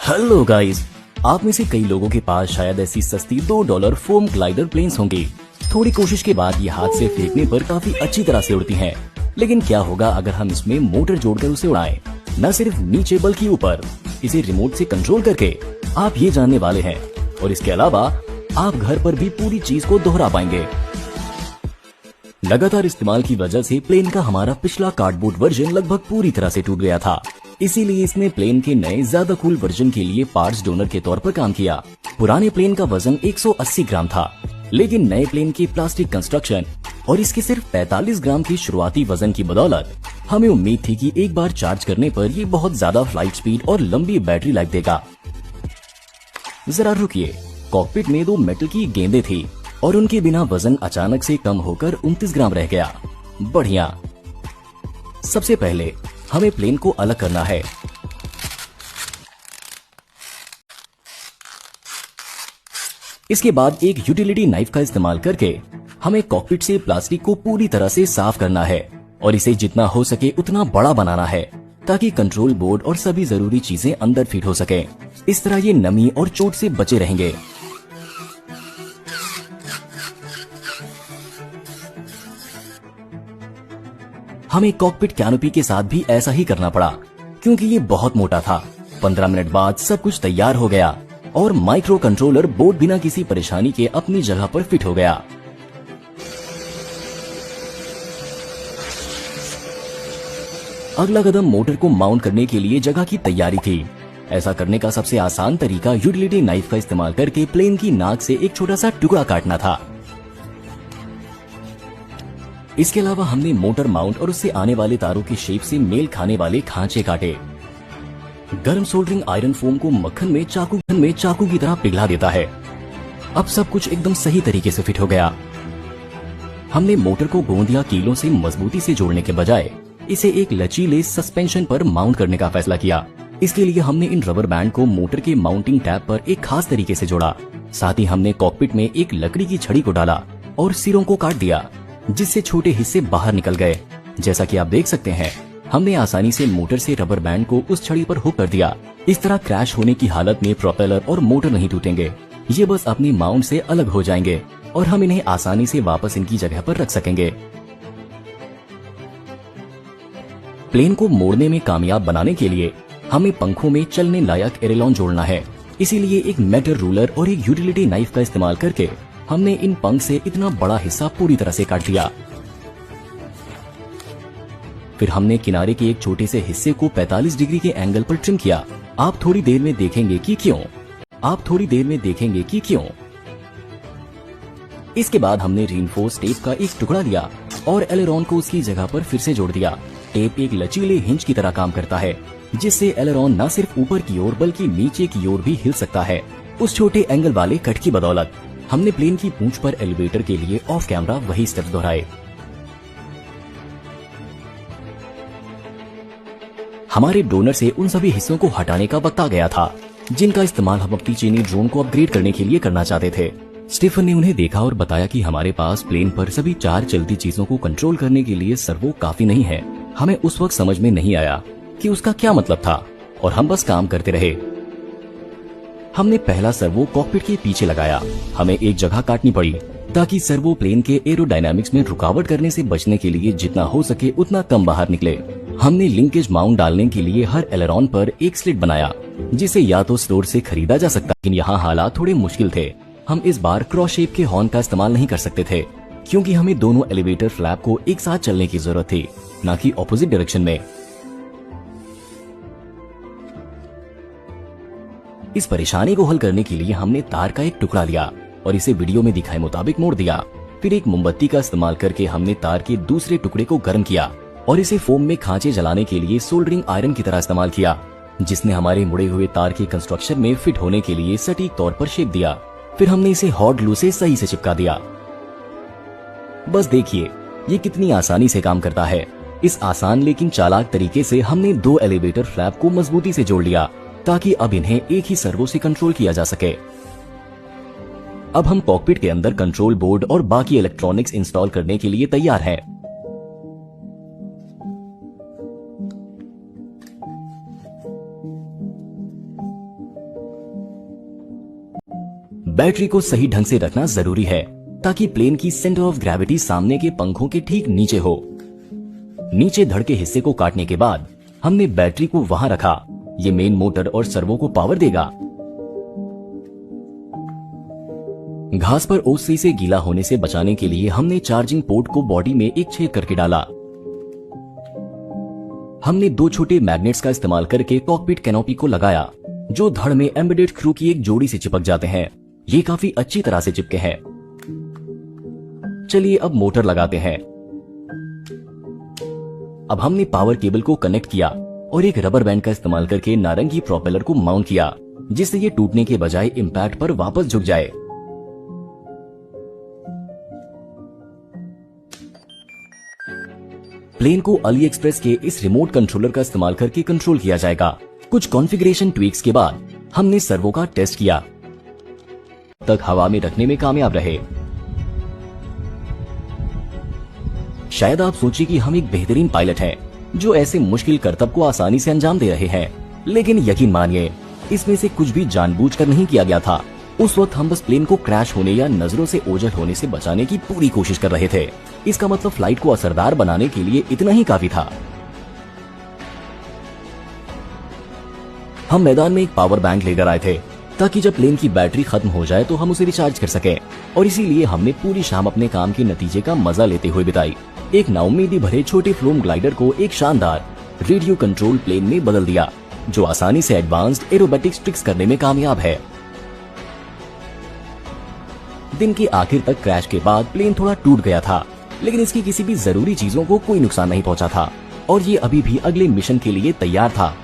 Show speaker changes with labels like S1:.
S1: Hello guys, आप में से कई लोगों के पास शायद ऐसी सस्ती $2 फोम ग्लाइडर प्लेन्स होंगी। थोड़ी कोशिश के बाद ये हाथ से फेंकने पर काफी अच्छी तरह से उड़ती हैं। लेकिन क्या होगा अगर हम इसमें मोटर जोड़कर उसे उड़ाएं? न सिर्फ नीचे बल्कि ऊपर। इसे रिमोट से कंट्रोल करके आप ये जानने वाले हैं। और इसके अलावा आप घर पर भी पूरी चीज को दोहरा पाएंगे। लगातार इस्तेमाल की वजह से प्लेन का हमारा पिछला कार्डबोर्ड वर्जन लगभग पूरी तरह से टूट गया था। इसीलिए इसने प्लेन के नए ज्यादा कूल वर्जन के लिए पार्ट्स डोनर के तौर पर काम किया। पुराने प्लेन का वजन 180 ग्राम था, लेकिन नए प्लेन की प्लास्टिक कंस्ट्रक्शन और इसके सिर्फ 45 ग्राम की शुरुआती वजन की बदौलत हमें उम्मीद थी कि एक बार चार्ज करने पर ये बहुत ज्यादा फ्लाइट स्पीड और लंबी बैटरी लाइफ देगा। जरा रुकिए, कॉकपिट में 2 मेटल की गेंदें थी और उनके बिना वजन अचानक से कम होकर 29 ग्राम रह गया। बढ़िया। सबसे पहले हमें प्लेन को अलग करना है। इसके बाद एक यूटिलिटी नाइफ का इस्तेमाल करके हमें कॉकपिट से प्लास्टिक को पूरी तरह से साफ करना है और इसे जितना हो सके उतना बड़ा बनाना है ताकि कंट्रोल बोर्ड और सभी जरूरी चीजें अंदर फिट हो सके। इस तरह ये नमी और चोट से बचे रहेंगे। हमें कॉकपिट कैनोपी के साथ भी ऐसा ही करना पड़ा क्योंकि ये बहुत मोटा था। 15 मिनट बाद सब कुछ तैयार हो गया और माइक्रो कंट्रोलर बोर्ड बिना किसी परेशानी के अपनी जगह पर फिट हो गया। अगला कदम मोटर को माउंट करने के लिए जगह की तैयारी थी। ऐसा करने का सबसे आसान तरीका यूटिलिटी नाइफ का इस्तेमाल करके प्लेन की नाक से एक छोटा सा टुकड़ा काटना था। इसके अलावा हमने मोटर माउंट और उससे आने वाले तारों की शेप से मेल खाने वाले खांचे काटे। गर्म सोल्डरिंग आयरन फोम को मक्खन में चाकू की तरह पिघला देता है। अब सब कुछ एकदम सही तरीके से फिट हो गया। हमने मोटर को गोंद या कीलों से मजबूती से जोड़ने के बजाय इसे एक लचीले सस्पेंशन पर माउंट करने का फैसला किया। इसके लिए हमने इन रबर बैंड को मोटर के माउंटिंग टैब पर एक खास तरीके से जोड़ा। साथ ही हमने कॉकपिट में एक लकड़ी की छड़ी को डाला और सिरों को काट दिया, जिससे छोटे हिस्से बाहर निकल गए। जैसा कि आप देख सकते हैं, हमने आसानी से मोटर से रबर बैंड को उस छड़ी पर हुक कर दिया। इस तरह क्रैश होने की हालत में प्रोपेलर और मोटर नहीं टूटेंगे, ये बस अपनी माउंट से अलग हो जाएंगे और हम इन्हें आसानी से वापस इनकी जगह पर रख सकेंगे। प्लेन को मोड़ने में कामयाब बनाने के लिए हमें पंखों में चलने लायक एरोलॉन जोड़ना है। इसीलिए एक मेटल रूलर और एक यूटिलिटी नाइफ का इस्तेमाल करके हमने इन पंख से इतना बड़ा हिस्सा पूरी तरह से काट दिया। फिर हमने किनारे के एक छोटे से हिस्से को 45 डिग्री के एंगल पर ट्रिम किया। आप थोड़ी देर में देखेंगे कि क्यों। इसके बाद हमने रीइंफोर्स टेप का एक टुकड़ा लिया और एलेरॉन को उसकी जगह पर फिर से जोड़ दिया। टेप एक लचीले हिंज की तरह काम करता है, जिससे एलेरॉन न सिर्फ ऊपर की ओर बल्कि नीचे की ओर भी हिल सकता है। उस छोटे एंगल वाले कट की बदौलत हमने प्लेन की पूंछ पर एलिवेटर के लिए ऑफ कैमरा वही स्टेप्स दोहराए। हमारे डोनर से उन सभी हिस्सों को हटाने का वक्त आ गया था जिनका इस्तेमाल हम अपनी चीनी ड्रोन को अपग्रेड करने के लिए करना चाहते थे। स्टीफन ने उन्हें देखा और बताया कि हमारे पास प्लेन पर सभी 4 चलती चीजों को कंट्रोल करने के लिए सर्वो काफी नहीं है। हमें उस वक्त समझ में नहीं आया कि उसका क्या मतलब था और हम बस काम करते रहे। हमने पहला सर्वो कॉकपिट के पीछे लगाया। हमें एक जगह काटनी पड़ी ताकि सर्वो प्लेन के एरोडायनामिक्स में रुकावट करने से बचने के लिए जितना हो सके उतना कम बाहर निकले। हमने लिंकेज माउंट डालने के लिए हर एलेरॉन पर एक स्लिट बनाया, जिसे या तो स्टोर से खरीदा जा सकता, लेकिन यहाँ हालात थोड़े मुश्किल थे। हम इस बार क्रॉस शेप के हॉर्न का इस्तेमाल नहीं कर सकते थे क्योंकि हमें दोनों एलिवेटर फ्लैप को एक साथ चलने की जरूरत थी, न कि ऑपोजिट डायरेक्शन में। इस परेशानी को हल करने के लिए हमने तार का एक टुकड़ा लिया और इसे वीडियो में दिखाए मुताबिक मोड़ दिया। फिर एक मोमबत्ती का इस्तेमाल करके हमने तार के दूसरे टुकड़े को गर्म किया और इसे फोम में खांचे जलाने के लिए सोल्डरिंग आयरन की तरह इस्तेमाल किया, जिसने हमारे मुड़े हुए तार के कंस्ट्रक्शन में फिट होने के लिए सटीक तौर पर शेप दिया। फिर हमने इसे हॉट ग्लू से सही से चिपका दिया। बस देखिए ये कितनी आसानी से काम करता है। इस आसान लेकिन चालाक तरीके से हमने 2 एलिवेटर फ्लैप को मजबूती से जोड़ लिया ताकि अब इन्हें एक ही सर्वो से कंट्रोल किया जा सके। अब हम कॉकपिट के अंदर कंट्रोल बोर्ड और बाकी इलेक्ट्रॉनिक्स इंस्टॉल करने के लिए तैयार हैं। बैटरी को सही ढंग से रखना जरूरी है ताकि प्लेन की सेंटर ऑफ ग्रेविटी सामने के पंखों के ठीक नीचे हो। नीचे धड़ के हिस्से को काटने के बाद हमने बैटरी को वहां रखा। ये मेन मोटर और सर्वो को पावर देगा। घास पर ओसरी से गीला होने से बचाने के लिए हमने चार्जिंग पोर्ट को बॉडी में एक छेद करके डाला। हमने 2 छोटे मैग्नेट्स का इस्तेमाल करके कॉकपिट कैनोपी को लगाया जो धड़ में एम्बेडेड क्रू की एक जोड़ी से चिपक जाते हैं। ये काफी अच्छी तरह से चिपके हैं। चलिए अब मोटर लगाते हैं। अब हमने पावर केबल को कनेक्ट किया और एक रबर बैंड का इस्तेमाल करके नारंगी प्रोपेलर को माउंट किया जिससे ये टूटने के बजाय इंपैक्ट पर वापस झुक जाए। प्लेन को अली एक्सप्रेस के इस रिमोट कंट्रोलर का इस्तेमाल करके कंट्रोल किया जाएगा। कुछ कॉन्फ़िगरेशन ट्वीक्स के बाद हमने सर्वो का टेस्ट किया तक हवा में रखने में कामयाब रहे। शायद आप सोचिए कि हम एक बेहतरीन पायलट हैं जो ऐसे मुश्किल करतब को आसानी से अंजाम दे रहे हैं, लेकिन यकीन मानिए इसमें से कुछ भी जानबूझकर नहीं किया गया था। उस वक्त हम बस प्लेन को क्रैश होने या नजरों से ओझल होने से बचाने की पूरी कोशिश कर रहे थे। इसका मतलब फ्लाइट को असरदार बनाने के लिए इतना ही काफी था। हम मैदान में एक पावर बैंक लेकर आए थे ताकि जब प्लेन की बैटरी खत्म हो जाए तो हम उसे रिचार्ज कर सकें, और इसीलिए हमने पूरी शाम अपने काम के नतीजे का मजा लेते हुए बिताई। एक नाउम्मीदी भरे छोटे फ्लोम ग्लाइडर को एक शानदार रेडियो कंट्रोल प्लेन में बदल दिया जो आसानी से एडवांस्ड एरोबैटिक्स ट्रिक्स करने में कामयाब है। दिन के आखिर तक क्रैश के बाद प्लेन थोड़ा टूट गया था, लेकिन इसकी किसी भी जरूरी चीजों को कोई नुकसान नहीं पहुंचा था और ये अभी भी अगले मिशन के लिए तैयार था।